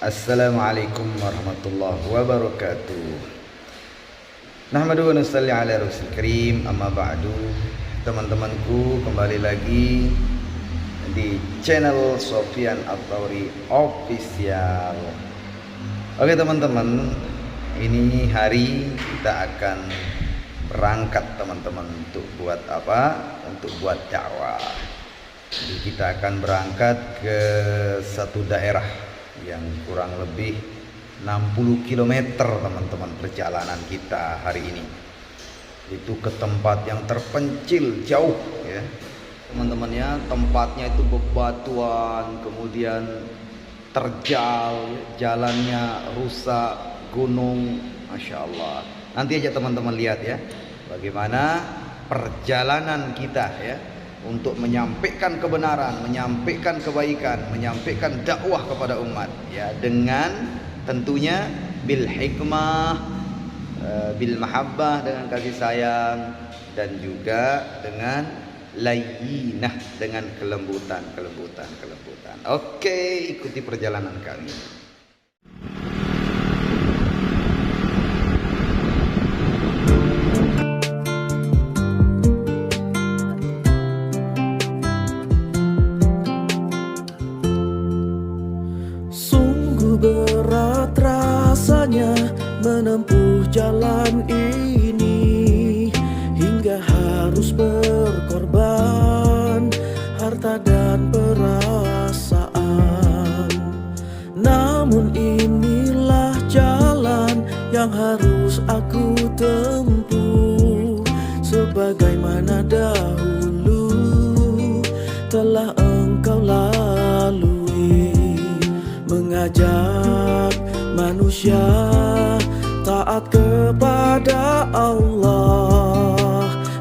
Assalamualaikum warahmatullahi wabarakatuh. Nahmadu wa nusalli ala rasul karim, amma ba'du. Teman-temanku, kembali lagi di channel Sofyan At-Thauri Official. Oke teman-teman, ini hari kita akan berangkat teman-teman. Untuk buat apa? Untuk buat dakwah. Jadi kita akan berangkat ke satu daerah yang kurang lebih 60 km teman-teman perjalanan kita hari ini. Itu ke tempat yang terpencil jauh ya teman-teman ya. Tempatnya itu bebatuan, kemudian terjal, jalannya rusak, gunung, Masya Allah. Nanti aja teman-teman lihat ya bagaimana perjalanan kita ya untuk menyampaikan kebenaran, menyampaikan kebaikan, menyampaikan dakwah kepada umat ya, dengan tentunya bil hikmah, bil mahabbah, dengan kasih sayang, dan juga dengan layyinah, dengan kelembutan. Oke, ikuti perjalanan kami. Berat rasanya menempuh jalan ini, hingga harus berkorban harta dan perasaan. Namun inilah jalan yang harus aku tempuh, sebagaimana dahulu telah engkau lalui. Mengajak manusia taat kepada Allah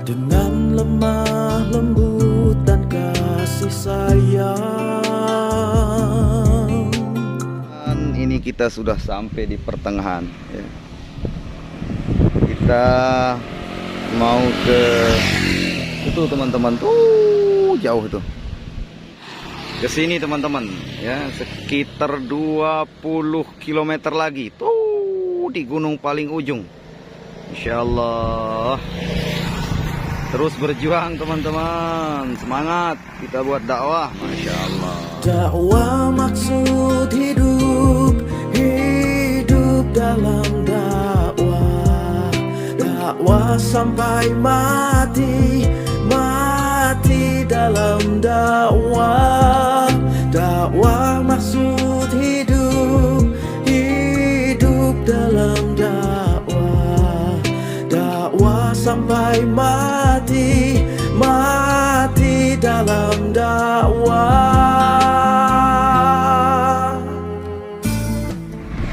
dengan lemah lembut dan kasih sayang. Dan ini kita sudah sampai di pertengahan ya. Kita mau ke itu teman-teman, tuh jauh tuh ke sini teman-teman ya, sekitar 20 km lagi tuh di gunung paling ujung. Insyaallah terus berjuang teman-teman, semangat kita buat dakwah. Masya Allah. Dakwah maksud hidup, hidup dalam dakwah, dakwah sampai mati, mati dalam dakwah. Dakwah maksud hidup, hidup dalam dakwah, dakwah sampai mati, mati dalam dakwah.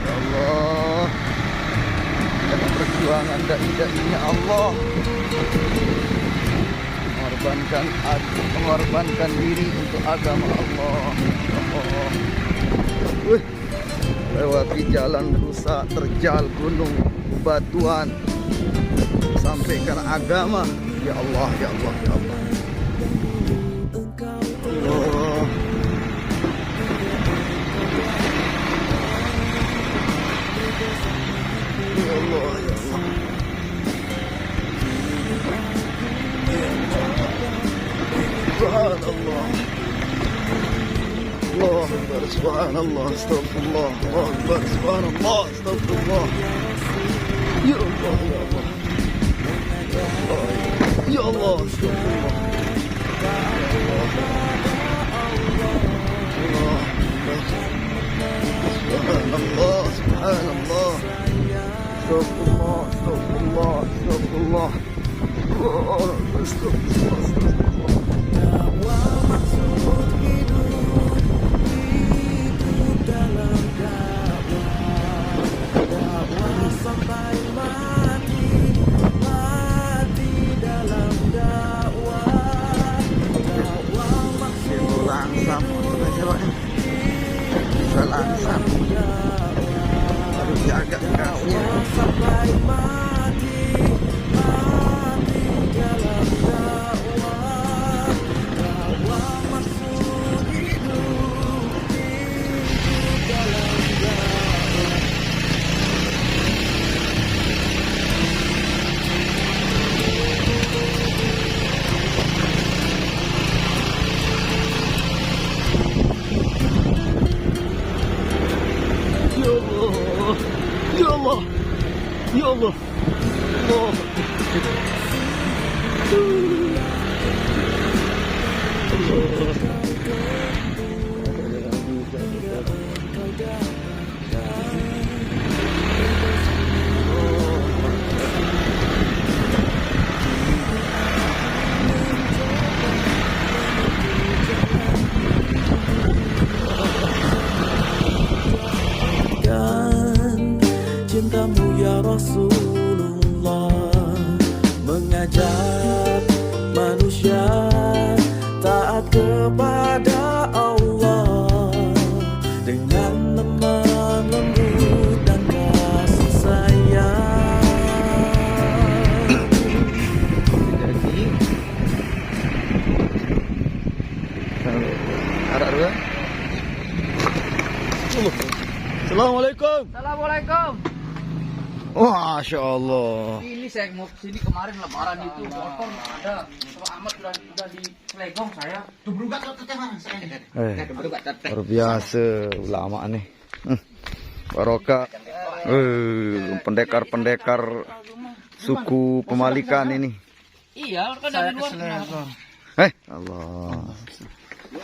Ya Allah, dengan perjuangan dai-dainya Allah, mengorbankan diri untuk agama Allah. Lewati jalan rusak, terjal, gunung, batuan, sampaikan agama. Ya Allah, ya Allah, ya Allah. Allah. Ya Allah, ya Allah. Subhanallah, Allahu Akbar, Subhanallah, Astagfirullah, Allahu Akbar, Subhanallah, Astagfirullah. Ya Allah, ya Allah, ya Allah, Astagfirullah. Subhanallah, Subhanallah, Astagfirullah, Astagfirullah, Astagfirullah. Astagfirullah. Dakwah maksud hidup, hidup dalam dakwah, dakwah sampai mati, mati dalam dakwah. Dakwah maksud hidup, Langsam harus jaga gasnya sampai mati, mati dalam dakwah. Dakwah maksud hidup, hidup dalam dakwah. Allah. Allah. Dan cintamu ya Rasulullah mengajak manusia taat kepada Allah dengan lemah lembut dan kasih sayang. Arah dua. Assalamualaikum. Assalamualaikum. Masya Allah. Ini saya mau kesini kemarin lebaran itu motor nggak ada. Motor amat udah di Slegong saya. Dubrugat Luar biasa ulama nih. Barokah. Pendekar-pendekar suku Pemalikan ini. Iya, kan dari luar. Allah.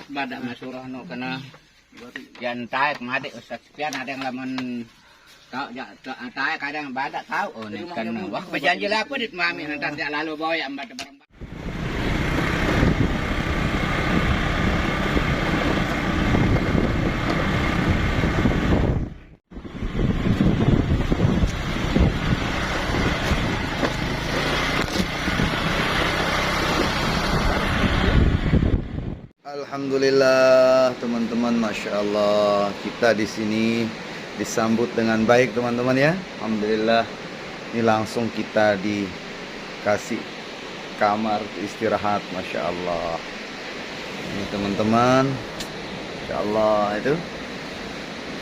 Badak masurah no kena jantai pengadek Ustaz Sepian ada yang lamun tahu jantai kadang badak tahu oh nih kan wah berjanji lah apa dit mami nanti lalu bawa yang badak barang. Alhamdulillah teman-teman, masya Allah kita di sini disambut dengan baik teman-teman ya. Alhamdulillah ini langsung kita dikasih kamar istirahat, masya Allah. Ini teman-teman, masya Allah itu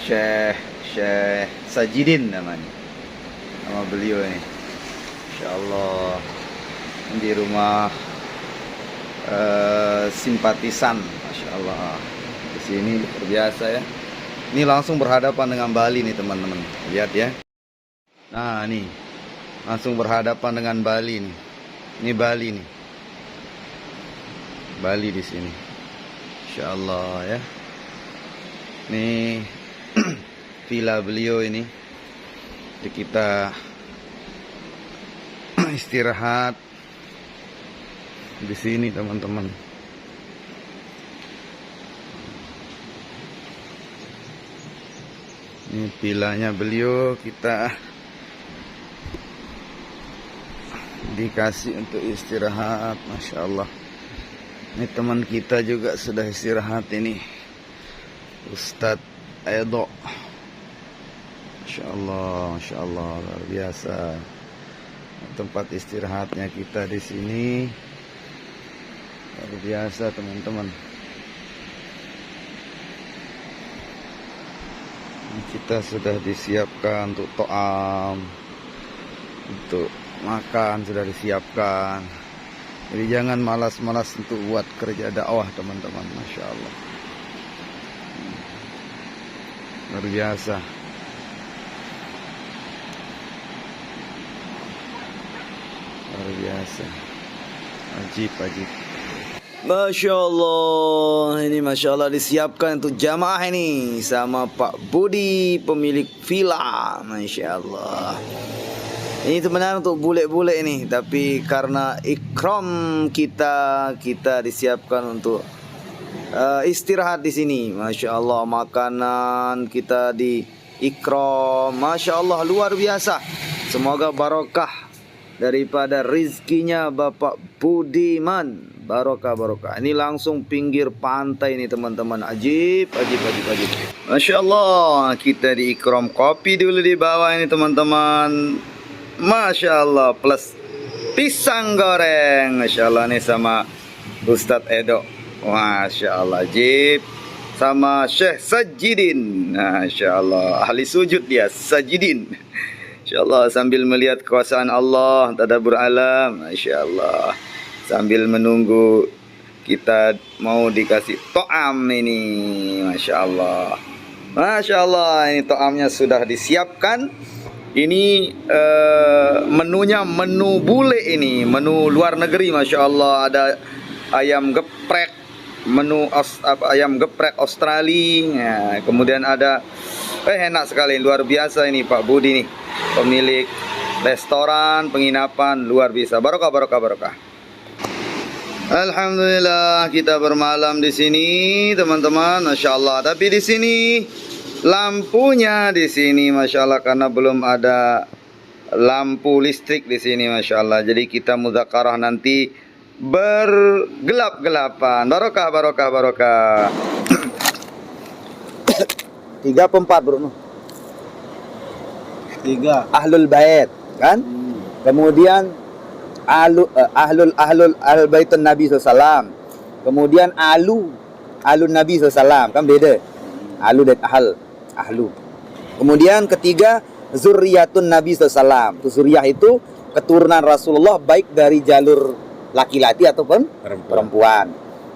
Syekh Sajidin namanya, nama beliau ini, masya Allah di rumah simpatisan, masya Allah. Di sini luar biasa ya. Ini langsung berhadapan dengan Bali nih teman-teman. Lihat ya. Nah nih, langsung berhadapan dengan Bali nih. Ini Bali nih. Bali di sini. Masya Allah ya. Nih villa beliau ini. Jadi kita istirahat di sini teman-teman. Ini villanya beliau, kita dikasih untuk istirahat, masya Allah. Ini teman kita juga sudah istirahat ini, Ustadz Edo. Masya Allah, luar biasa. Tempat istirahatnya kita di sini. Luar biasa teman-teman. Kita sudah disiapkan untuk to'am, untuk makan sudah disiapkan. Jadi jangan malas-malas untuk buat kerja dakwah teman-teman, masya Allah. Luar biasa. Luar biasa. Ajib. Masya Allah, ini Masya Allah disiapkan untuk jamaah ini sama Pak Budi pemilik villa, Masya Allah. Ini sebenarnya untuk bule-bule ini, tapi karena ikram kita disiapkan untuk istirahat di sini, Masya Allah. Makanan kita di ikram, Masya Allah, luar biasa. Semoga barokah daripada rizkinya Bapak Budiman. Barokah. Ini langsung pinggir pantai ini teman-teman. Ajib. Masya Allah, kita di ikram kopi dulu di bawah ini teman-teman. Masya Allah, plus pisang goreng. Masya Allah nih sama Ustadz Edo. Masya Allah, ajib. Sama Syekh Sajidin. Masya Allah, ahli sujud dia, Sajidin. Masya Allah, sambil melihat kekuasaan Allah, tadabbur alam. Masya Allah, sambil menunggu kita mau dikasih to'am ini. Masya Allah. Masya Allah, ini to'amnya sudah disiapkan. Ini menunya menu bule ini, menu luar negeri, masya Allah. Ada ayam geprek, ayam geprek Australia. Ya, kemudian ada enak sekali, luar biasa ini Pak Budi nih, pemilik restoran penginapan, luar biasa. Barokah, barokah, barokah. Alhamdulillah kita bermalam di sini teman-teman, masya Allah. Tapi di sini lampunya di sini masya Allah, karena belum ada lampu listrik di sini masya Allah. Jadi kita mudzakarah nanti bergelap-gelapan. Barokah, barokah, barokah. 3 apa 4 bro? 3. Ahlul bait kan? Kemudian ahlul baitun Nabi SAW. Kemudian alun Nabi SAW, kan beda. Alu dan ahlu. Kemudian ketiga, zurriyatun Nabi SAW. Zuriyah itu keturunan Rasulullah, baik dari jalur laki-laki ataupun perempuan.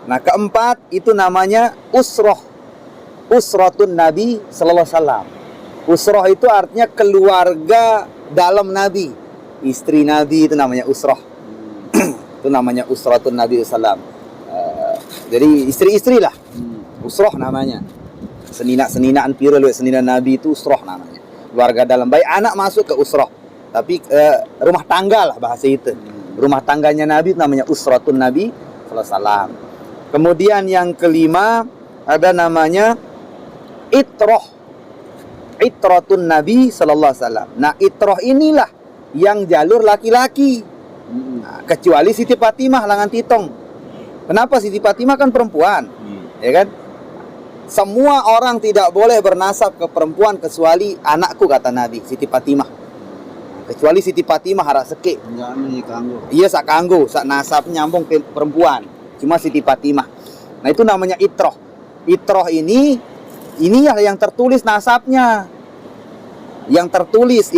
Nah, keempat itu namanya usratun Nabi sallallahu alaihi wasallam. Usrah itu artinya keluarga dalam Nabi. Istri Nabi itu namanya usrah. Itu namanya usratun Nabi sallallahu alaihi wasallam. Jadi istri-istri lah. Usrah namanya. Senina-seninaan pira lu senina Nabi itu usrah namanya. Keluarga dalam, baik anak masuk ke usrah. Tapi rumah tangga lah bahasa itu. Rumah tangganya Nabi itu namanya usratun Nabi sallallahu alaihi wasallam. Kemudian yang kelima ada namanya itratun Nabi sallallahu alaihi wasallam. Nah, itrah inilah yang jalur laki-laki. Nah, kecuali Siti Fatimah langan titong. Kenapa? Siti Fatimah kan perempuan. Ya kan? Semua orang tidak boleh bernasab ke perempuan kecuali anakku, kata Nabi, Siti Fatimah. Kecuali Siti Fatimah harap sekik. Iya, sak kanggo, sak nasab nyambung ke perempuan. Cuma Siti Fatimah. Nah, itu namanya itrah. Itrah inilah yang tertulis nasabnya. Yang tertulis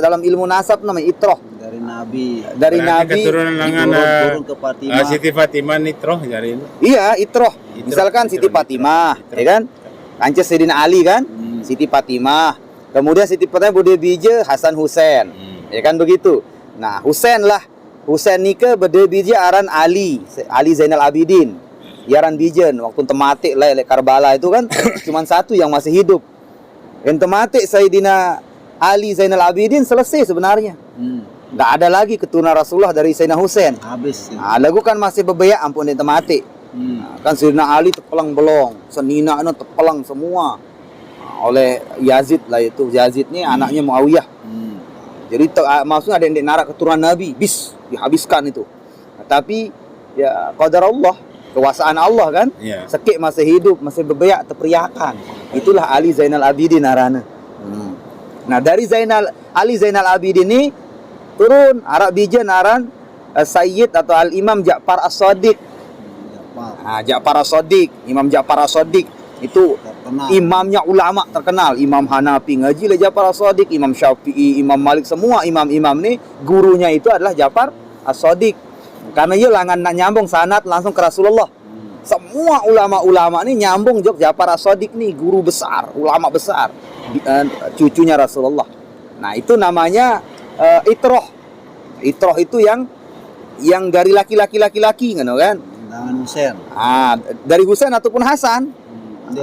dalam ilmu nasab namanya itrah. Dari Nabi. Dari Nabi. Keturunan langan Turun ke Fatimah. Siti Fatimah nitroh dari ini. Iya, itrah. Misalkan Siti Fatimah, ya kan? Kances Sayyidina Ali kan? Siti Fatimah. Kemudian Siti Fatimah bude bija Hasan Husain. Ya kan begitu. Nah, Husain nikah bude bija aran Ali Zainal Abidin. Yaran bijen waktu tematik lah Karbala itu kan cuman satu yang masih hidup. Yang tematik Sayyidina Ali Zainal Abidin selesai sebenarnya. Nggak ada lagi keturunan Rasulullah dari Sayyidina Husain. Habis. Nah, lagu kan masih bebeyak ampun yang tematik. Nah, kan Sayyidina Ali tepelang belong, senina itu tepelang semua. Nah, oleh Yazid lah itu. Yazid ini anaknya Muawiyah. Jadi maksudnya ada yang narak keturunan Nabi, dihabiskan itu. Nah, tapi ya qadar Allah, kekuasaan Allah kan, sekik masih hidup, masih bebeyak terperiakan. Itulah Ali Zainal Abidin arana. Nah, dari Ali Zainal Abidin ini turun arak bijan aran Sayyid atau Al-Imam Ja'far As-Shadiq. Nah, Ja'far As-Shadiq, Imam Ja'far As-Shadiq itu terkenal. Imamnya ulama terkenal, Imam Hanafi ngaji lah Ja'far As-Shadiq, Imam Syafi'i, Imam Malik, semua imam-imam ini gurunya itu adalah Ja'far As-Shadiq. Karena dia langan nak nyambung sanad langsung ke Rasulullah. Semua ulama-ulama ini nyambung jok Ja'far As-Shadiq nih, guru besar, ulama besar, cucunya Rasulullah. Nah, itu namanya itrah. Itrah itu yang dari laki-laki kan? Dengan Husain. Dari Husain ataupun Hasan. Dia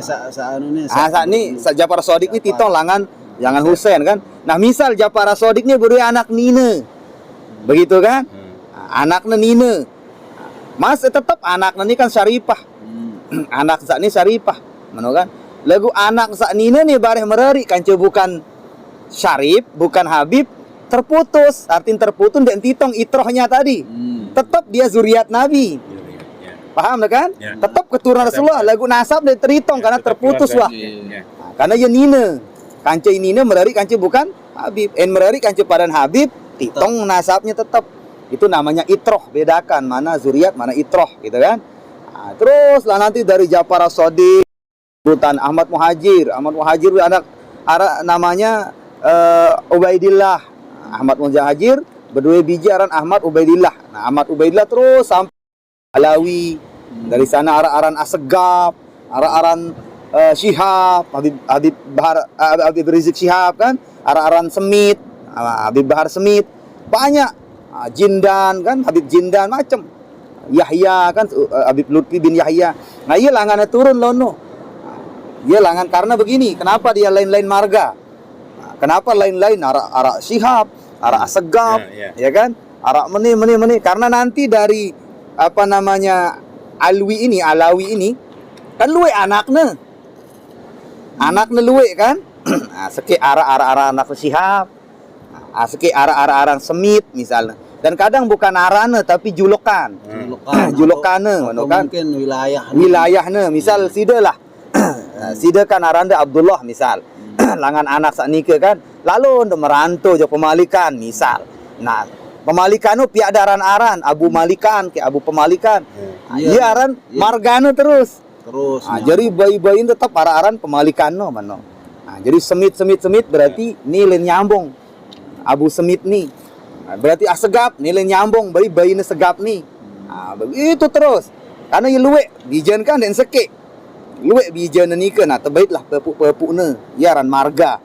Hasan nih Ja'far As-Shadiq ini titong langan jangan Husain kan. Nah, misal Ja'far As-Shadiq ini berdua anak Nina. Begitu kan? Anaknya Nina. Mas tetap anaknya ini kan Syarifah. Anak sak ini Syarifah. Mana kan? Lagu anak sak Nina nih bareh merari kan bukan Syarif, bukan Habib, terputus. Artinya terputus dan titong itrohnya tadi. Tetap dia zuriat Nabi. Paham kan? Ya. Tetap keturunan Rasulullah. Lagu nasab dan terhitung karena terputus lah. Nah, karena ya Nina. Kanca Nina merari kanca bukan Habib. Merari kanca padan Habib, titong nasabnya tetap. Itu namanya itroh. Bedakan mana zuriat, mana itroh gitu kan. Nah, terus lah nanti dari Ja'far As-Shadiq, urutan Ahmad Muhajir. Ahmad Muhajir anak namanya Ubaidillah. Ahmad Muhajir berdua biji aran Ahmad Ubaidillah. Nah, Ahmad Ubaidillah terus sampai Alawi. Dari sana aran Asegaf, aran Syihab, Habib Rizik Syihab kan, aran Semit. Habib Bahar Smith, banyak. Jindan kan, Habib Jindan macam. Yahya kan, Habib Lutfi bin Yahya. Nah, iya langannya turun lono. Dia langan karena begini, kenapa dia lain-lain marga? Kenapa lain-lain arak Syihab, arak Assegaf, ya kan? Arak meni. Karena nanti dari apa namanya Alawi ini kan luwe anaknya. Anaknya luwe kan? Seki arak anak Syihab. Seki arak Semit misalnya. Dan kadang bukan arane tapi julukan. Julukane ngono kan? Mungkin Wilayahnya, misal sida lah. Sida kan aranda Abdullah misal. Langan anak saknike kan. Lalu untuk merantau jo pemalikan misal. Nah, pemalikan itu pihak aran Abu Malikan ke Abu Pemalikan. Iya aran margane terus. Jadi bayi-bayi tetap aran pemalikan no mano. Jadi semit berarti nilai nyambung. Abu Semit nih. Berarti Assegaf nilai nyambung bayi ni segap nih. Begitu terus. Karena ya luwe bijan kan dan seke. Luwe bijan nikah nah terbaiklah pepuk-pepukne. Ya aran marga.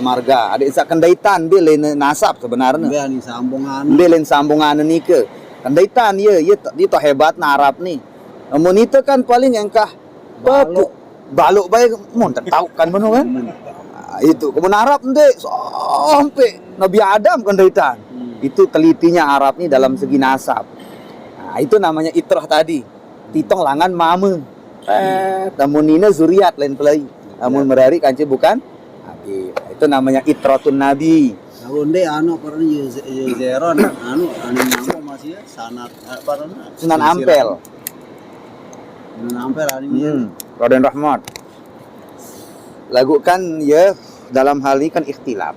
marga ada isa kendaitan dia lain nasab sebenarnya dia lain sambungan nikah kendaitan dia to hebat na Arab nih namun itu kan paling engkah baluk baik mun tahu kan mano kan itu kemun Arab ndek sampai Nabi Adam kendaitan itu telitinya Arab nih dalam segi nasab. Itu namanya itrah tadi titong langan mame namun ini zuriat lain pelai namun merari kanci bukan. Itu namanya itratun Nabi. Nah, onde pernah Yezeron nama masih sanad pernah Sunan Ampel. Sunan Ampel Raden Rahmat. Lagu kan ya dalam hal ini kan ikhtilaf.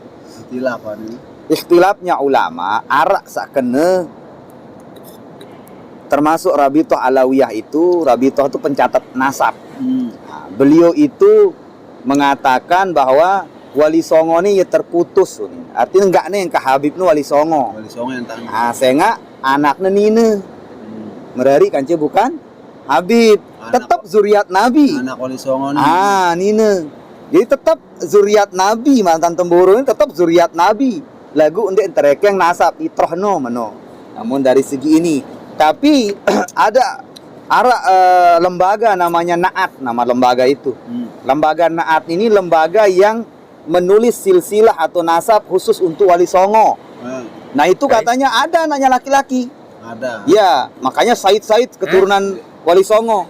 Ikhtilafnya ulama arak sakene termasuk Rabithah Alawiyah itu pencatat nasab. Nah, beliau itu mengatakan bahwa Wali Songo ini ya terputus. Artinya enggak nih yang ke Habib nih Wali Songo yang tanya. Sehingga anaknya Nina. Merari kanci bukan Habib. Tetap zuriat Nabi. Anak Wali Songo nih. Nina. Jadi tetap zuriat Nabi. Mantan Temboro ini tetap zuriat Nabi. Lagu untuk yang nasab itrohno mano. Namun dari segi ini. Tapi ada lembaga namanya Naat, nama lembaga itu. Lembaga Naat ini lembaga yang menulis silsilah atau nasab khusus untuk Wali Songo. Nah itu katanya ada anaknya laki-laki. Ada. Ya, makanya Said keturunan Wali Songo.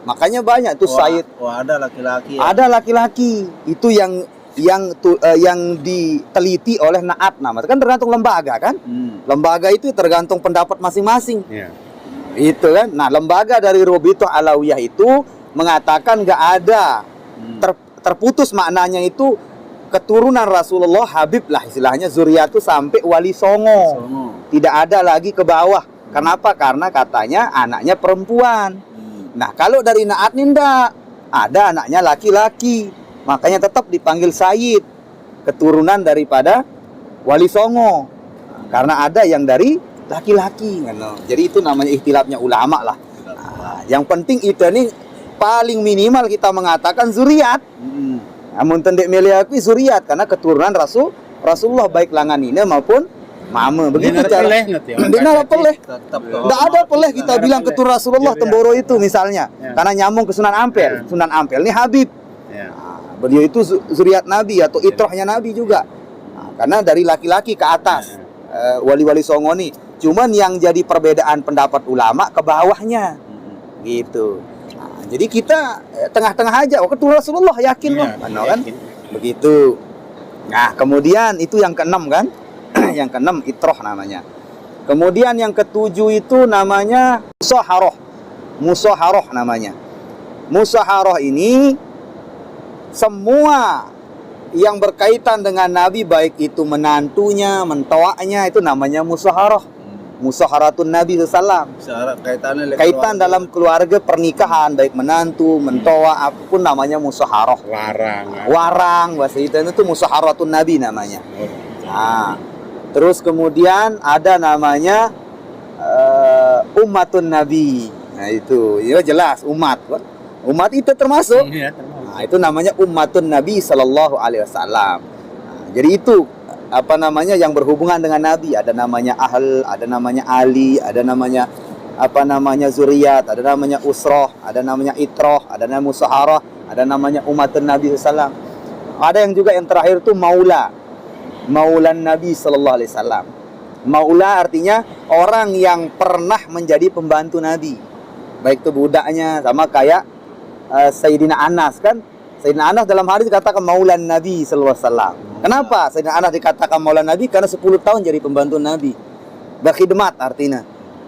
Makanya banyak tuh Said. Ada laki-laki. Ya? Ada laki-laki. Itu yang diteliti oleh Naat nama. Kan tergantung lembaga kan? Lembaga itu tergantung pendapat masing-masing. Itu kan. Nah, lembaga dari Rabithah Alawiyah itu mengatakan enggak ada terputus maknanya itu keturunan Rasulullah Habib lah istilahnya zuriatu sampai Wali Songo. Tidak ada lagi ke bawah. Kenapa? Karena katanya anaknya perempuan. Nah, kalau dari Naat ini enggak ada anaknya laki-laki. Makanya tetap dipanggil Sayyid, keturunan daripada Wali Songo. Karena ada yang dari laki-laki. Jadi itu namanya ikhtilafnya ulama lah. Yang penting itu nih paling minimal kita mengatakan zuriat. Namun tendek meliaki zuriat karena keturunan Rasulullah baik langan ini maupun mama. Begitu cara. Dina peleh. Enggak ada peleh kita bilang keturunan Rasulullah Temboro itu misalnya. Karena nyambung ke Sunan Ampel. Sunan Ampel ini Habib. Beliau itu zuriat Nabi atau itrohnya Nabi juga. Karena dari laki-laki ke atas. Wali-wali Songo nih. Cuman yang jadi perbedaan pendapat ulama ke bawahnya. Gitu. Jadi kita tengah-tengah aja. Keturunan Rasulullah yakin loh. Kan? Begitu. Nah, kemudian itu yang keenam kan? Yang keenam itroh namanya. Kemudian yang ketujuh itu namanya Musaharoh namanya. Musaharoh ini semua yang berkaitan dengan Nabi baik itu menantunya, mentoaknya itu namanya musaharoh. Musaharatun Nabi SAW. Kaitan dalam keluarga pernikahan baik menantu, mentoa apapun namanya musaharoh. Warang bahasa itu musaharatun Nabi namanya. Nah, terus kemudian ada namanya ummatun Nabi. Nah itu ya jelas umat itu termasuk. Nah, itu namanya ummatun Nabi Sallallahu Alaihi Wasallam. Jadi itu apa namanya yang berhubungan dengan Nabi. Ada namanya ahl, ada namanya ali, ada namanya apa namanya zuriyat, ada namanya usroh, ada namanya itroh, ada namanya musaharah, ada namanya umatun Nabi SAW. Ada yang juga yang terakhir itu maula, maulan Nabi Sallallahu Alaihi Wasallam. Maula artinya orang yang pernah menjadi pembantu Nabi, baik itu budaknya, sama kayak Sayyidina Anas kan. Sayyidina Anas dalam hadis dikatakan maulan Nabi Sallallahu Alaihi Wasallam. Kenapa Sayyidina Anas dikatakan maulan Nabi? Karena 10 tahun jadi pembantu Nabi, berkhidmat artinya.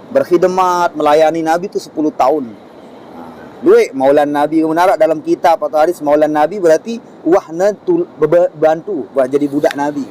Berkhidmat, melayani Nabi itu 10 tahun. Duit maulan Nabi menarak dalam kitab atau hadis maulan Nabi berarti wahna bantu buat jadi budak Nabi.